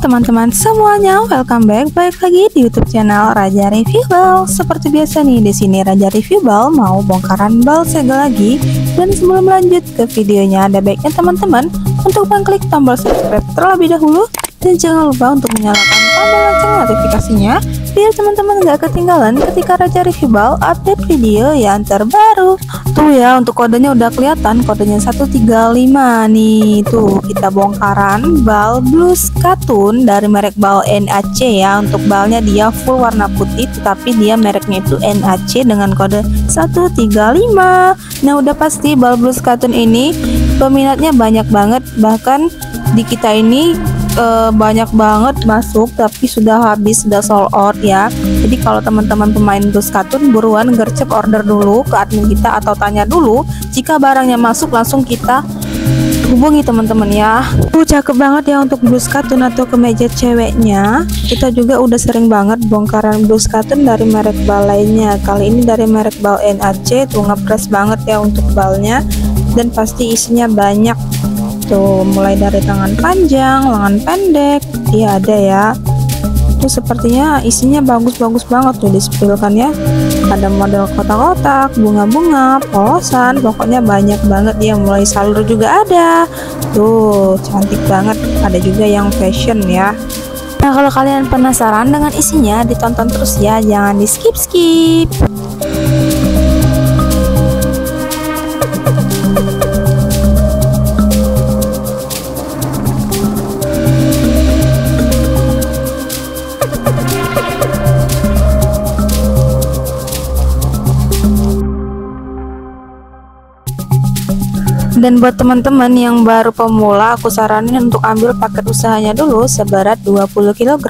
teman-teman semuanya, welcome back lagi di YouTube channel Raja Review Bal. Seperti biasa nih, di sini Raja Review Bal mau bongkaran bal segel lagi. Dan sebelum lanjut ke videonya, ada baiknya teman-teman untuk mengklik tombol subscribe terlebih dahulu dan jangan lupa untuk menyalakan tombol lonceng notifikasinya biar teman-teman gak ketinggalan ketika Raja Review Bal update video yang terbaru. Tuh ya, untuk kodenya udah kelihatan, kodenya 135 nih. Tuh, kita bongkaran bal blues katun dari merek bal NAC ya. Untuk balnya dia full warna putih, tetapi dia mereknya itu NAC dengan kode 135. Nah, udah pasti bal blues katun ini peminatnya banyak banget, bahkan di kita ini banyak banget masuk, tapi sudah habis, sudah sold out ya. Jadi kalau teman-teman pemain blues katun, buruan gercep order dulu ke admin kita atau tanya dulu. Jika barangnya masuk, langsung kita hubungi teman-teman ya. Cakep banget ya untuk blues katun atau kemeja ceweknya. Kita juga udah sering banget bongkaran blues katun dari merek bal lainnya. Kali ini dari merek bal NAC, tuh ngepres banget ya untuk balnya, dan pasti isinya banyak. Tuh, mulai dari tangan panjang, lengan pendek, dia ada ya. Tuh sepertinya isinya bagus-bagus banget tuh disepilkan ya. Ada model kotak-kotak, bunga-bunga, polosan, pokoknya banyak banget ya. Mulai salur juga ada. Tuh, cantik banget. Ada juga yang fashion ya. Nah, kalau kalian penasaran dengan isinya, ditonton terus ya, jangan di skip-skip. Dan buat teman-teman yang baru pemula, aku saranin untuk ambil paket usahanya dulu seberat 20 kg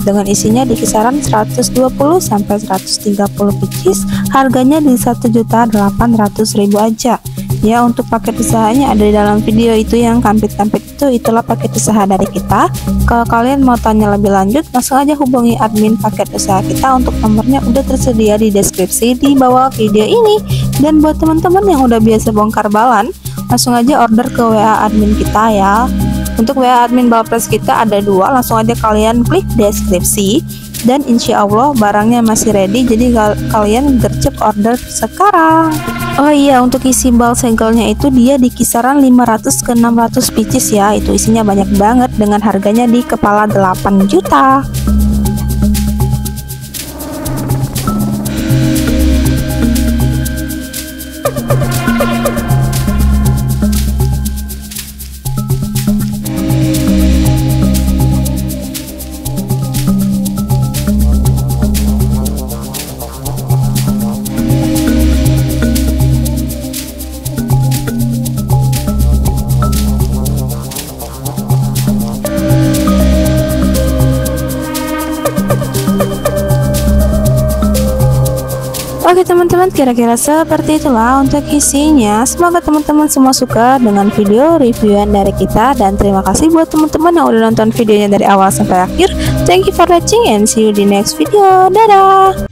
dengan isinya di kisaran 120 sampai 130 pieces. Harganya di 1.800.000 aja. Ya, untuk paket usahanya ada di dalam video itu yang kampit-kampit itu, itulah paket usaha dari kita. Kalau kalian mau tanya lebih lanjut, langsung aja hubungi admin paket usaha kita. Untuk nomornya udah tersedia di deskripsi di bawah video ini. Dan buat teman-teman yang udah biasa bongkar balan, langsung aja order ke WA admin kita ya. Untuk WA admin Balpres kita ada 2, langsung aja kalian klik deskripsi. Dan insya Allah barangnya masih ready, jadi kalian gercep order sekarang. Oh iya, untuk isi bal segelnya itu dia di kisaran 500 ke 600 pieces ya. Itu isinya banyak banget dengan harganya di kepala 8 juta. Oke teman-teman, kira-kira seperti itulah untuk isinya. Semoga teman-teman semua suka dengan video reviewan dari kita, dan terima kasih buat teman-teman yang udah nonton videonya dari awal sampai akhir. Thank you for watching and see you di next video. Dadah.